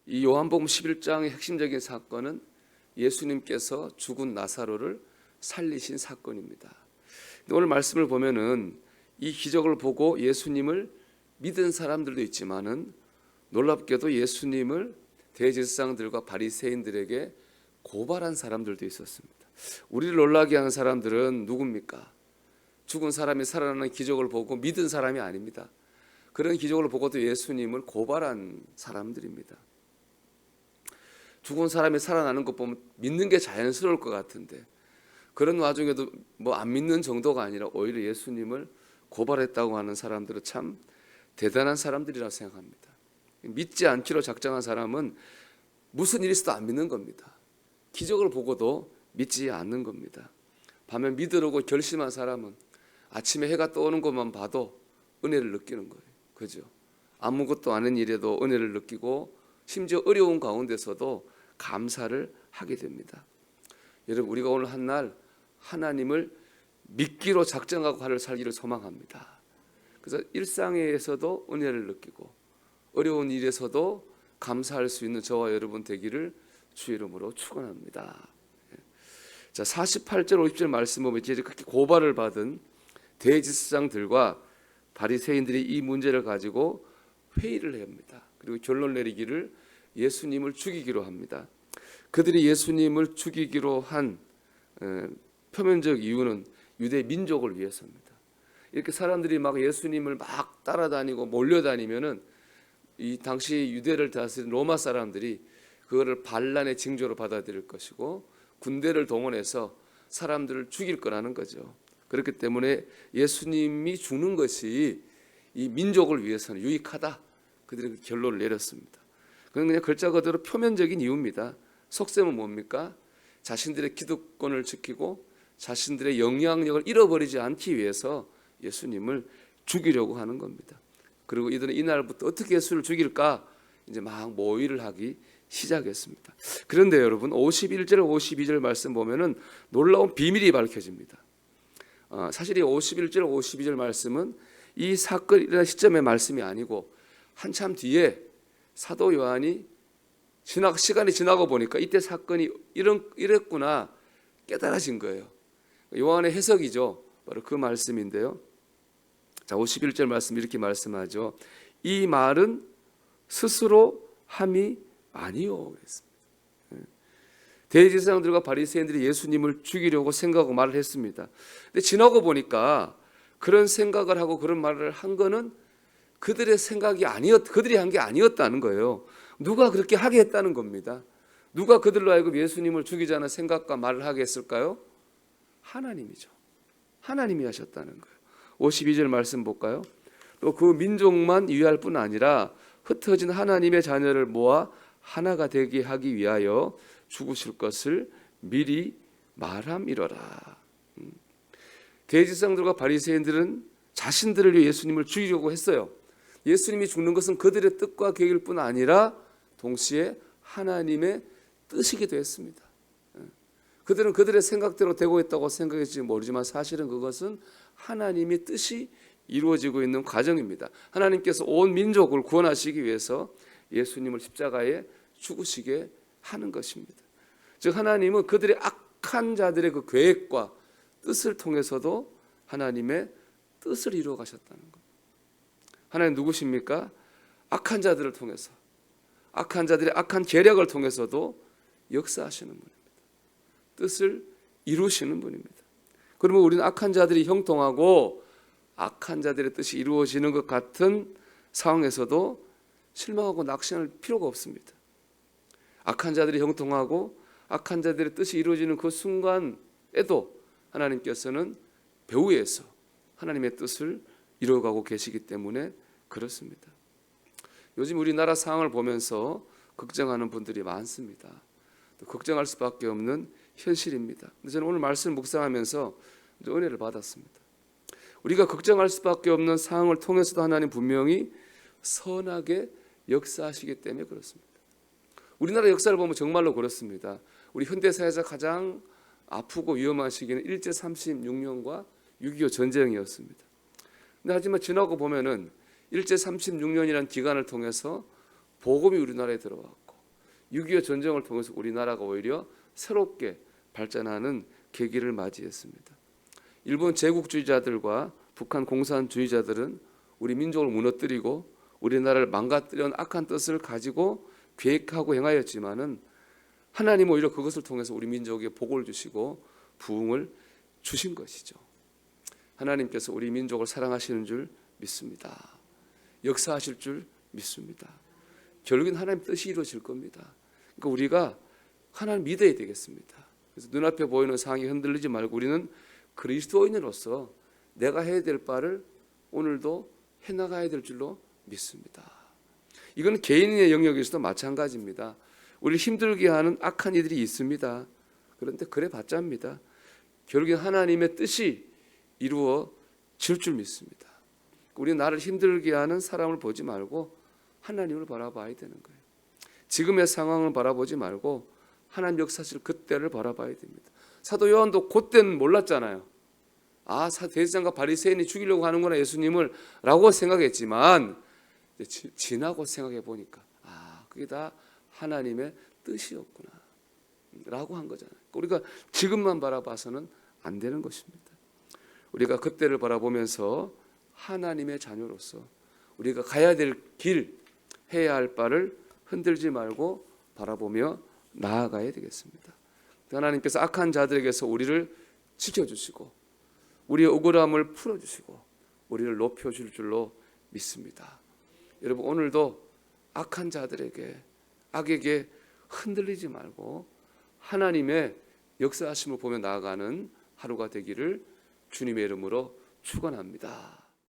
이 요한복음 11장의 핵심적인 사건은 예수님께서 죽은 나사로를 살리신 사건입니다. 오늘 말씀을 보면은 이 기적을 보고 예수님을 믿은 사람들도 있지만은 놀랍게도 예수님을 대제사장들과 바리새인들에게 고발한 사람들도 있었습니다. 우리를 놀라게 하는 사람들은 누굽니까? 죽은 사람이 살아나는 기적을 보고 믿은 사람이 아닙니다. 그런 기적을 보고도 예수님을 고발한 사람들입니다. 죽은 사람이 살아나는 것 보면 믿는 게 자연스러울 것 같은데 그런 와중에도 뭐 안 믿는 정도가 아니라 오히려 예수님을 고발했다고 하는 사람들은 참 대단한 사람들이라고 생각합니다. 믿지 않기로 작정한 사람은 무슨 일이 있어도 안 믿는 겁니다. 기적을 보고도 믿지 않는 겁니다. 반면 믿으려고 결심한 사람은 아침에 해가 떠오는 것만 봐도 은혜를 느끼는 거예요. 그죠? 아무것도 아닌 일에도 은혜를 느끼고 심지어 어려운 가운데서도 감사를 하게 됩니다. 여러분, 우리가 오늘 한날 하나님을 믿기로 작정하고 하루 살기를 소망합니다. 그래서 일상에서도 은혜를 느끼고 어려운 일에서도 감사할 수 있는 저와 여러분 되기를 주 이름으로 축원합니다. 자, 48절 50절 말씀 보면 이제 그렇게 고발을 받은 대제사장들과 바리새인들이 이 문제를 가지고 회의를 합니다. 그리고 결론 내리기를 예수님을 죽이기로 합니다. 그들이 예수님을 죽이기로 한 표면적 이유는 유대 민족을 위해서입니다. 이렇게 사람들이 막 예수님을 막 따라다니고 몰려다니면은 이 당시 유대를 다스린 로마 사람들이 그거를 반란의 징조로 받아들일 것이고 군대를 동원해서 사람들을 죽일 거라는 거죠. 그렇기 때문에 예수님이 죽는 것이 이 민족을 위해서는 유익하다. 그들이 그 결론을 내렸습니다. 그건 그냥 글자 그대로 표면적인 이유입니다. 속셈은 뭡니까? 자신들의 기득권을 지키고 자신들의 영향력을 잃어버리지 않기 위해서 예수님을 죽이려고 하는 겁니다. 그리고 이들은 이날부터 어떻게 예수를 죽일까 이제 막 모의를 하기 시작했습니다. 그런데 여러분 51절 52절 말씀 보면은 놀라운 비밀이 밝혀집니다. 사실 이 51절 52절 말씀은 이 사건이 일어난 시점의 말씀이 아니고 한참 뒤에 사도 요한이 시간이 지나고 보니까 이때 사건이 이랬구나 깨달아진 거예요. 요한의 해석이죠. 바로 그 말씀인데요. 자, 51절 말씀 이렇게 말씀하죠. 이 말은 스스로 함이 아니요 그랬습니다. 대제사장들과 바리새인들이 예수님을 죽이려고 생각하고 말을 했습니다. 근데 지나고 보니까 그런 생각을 하고 그런 말을 한 거는 그들의 생각이 그들이 한 게 아니었다는 거예요. 누가 그렇게 하게 했다는 겁니다. 누가 그들로 하여금 예수님을 죽이자는 생각과 말을 하게 했을까요? 하나님이죠. 하나님이 하셨다는 거예요. 52절 말씀 볼까요? 또 그 민족만 위할 뿐 아니라 흩어진 하나님의 자녀를 모아 하나가 되게 하기 위하여 죽으실 것을 미리 말함이로라. 대제사장들과 바리새인들은 자신들을 위해 예수님을 죽이려고 했어요. 예수님이 죽는 것은 그들의 뜻과 계획일 뿐 아니라 동시에 하나님의 뜻이기도 했습니다. 그들은 그들의 생각대로 되고 있다고 생각했지 모르지만 사실은 그것은 하나님의 뜻이 이루어지고 있는 과정입니다. 하나님께서 온 민족을 구원하시기 위해서 예수님을 십자가에 죽으시게 하는 것입니다. 즉 하나님은 그들의 악한 자들의 그 계획과 뜻을 통해서도 하나님의 뜻을 이루어 가셨다는 겁니다. 하나님 누구십니까? 악한 자들을 통해서 악한 자들의 악한 계략을 통해서도 역사하시는 분입니다. 뜻을 이루시는 분입니다. 그러면 우리는 악한 자들이 형통하고 악한 자들의 뜻이 이루어지는 것 같은 상황에서도 실망하고 낙심할 필요가 없습니다. 악한 자들이 형통하고 악한 자들의 뜻이 이루어지는 그 순간에도 하나님께서는 배후에서 하나님의 뜻을 이루어가고 계시기 때문에 그렇습니다. 요즘 우리나라 상황을 보면서 걱정하는 분들이 많습니다. 또 걱정할 수밖에 없는 현실입니다. 근데 저는 오늘 말씀을 묵상하면서 은혜를 받았습니다. 우리가 걱정할 수밖에 없는 상황을 통해서도 하나님 분명히 선하게 역사하시기 때문에 그렇습니다. 우리나라 역사를 보면 정말로 그렇습니다. 우리 현대사회에서 가장 아프고 위험한 시기는 일제 36년과 6.25 전쟁이었습니다. 근데 하지만 지나고 보면은 일제 36년이라는 기간을 통해서 복음이 우리나라에 들어왔고 6.25 전쟁을 통해서 우리나라가 오히려 새롭게 발전하는 계기를 맞이했습니다. 일본 제국주의자들과 북한 공산주의자들은 우리 민족을 무너뜨리고 우리나라를 망가뜨리는 악한 뜻을 가지고 계획하고 행하였지만은 하나님 오히려 그것을 통해서 우리 민족에 복을 주시고 부흥을 주신 것이죠. 하나님께서 우리 민족을 사랑하시는 줄 믿습니다. 역사하실 줄 믿습니다. 결국엔 하나님 뜻이 이루어질 겁니다. 그러니까 우리가 하나님 믿어야 되겠습니다. 그래서 눈앞에 보이는 상황이 흔들리지 말고 우리는 그리스도인으로서 내가 해야 될 바를 오늘도 해나가야 될 줄로 믿습니다. 이건 개인의 영역에서도 마찬가지입니다. 우리를 힘들게 하는 악한 이들이 있습니다. 그런데 그래 봤자입니다. 결국엔 하나님의 뜻이 이루어질 줄 믿습니다. 우리 나를 힘들게 하는 사람을 보지 말고 하나님을 바라봐야 되는 거예요. 지금의 상황을 바라보지 말고 하나님 역사실 그때를 바라봐야 됩니다. 사도 요한도 그때는 몰랐잖아요. 아, 대제사장과 바리새인이 죽이려고 하는구나 예수님을 라고 생각했지만 지나고 생각해 보니까 아, 그게 다 하나님의 뜻이었구나 라고 한 거잖아요. 우리가 지금만 바라봐서는 안 되는 것입니다. 우리가 그때를 바라보면서 하나님의 자녀로서 우리가 가야 될 길, 해야 할 바를 흔들지 말고 바라보며 나아가야 되겠습니다. 하나님께서 악한 자들에게서 우리를 지켜주시고 우리의 억울함을 풀어주시고 우리를 높여줄 줄로 믿습니다. 여러분 오늘도 악한 자들에게 악에게 흔들리지 말고 하나님의 역사하심을 보며 나아가는 하루가 되기를 주님의 이름으로 축원합니다.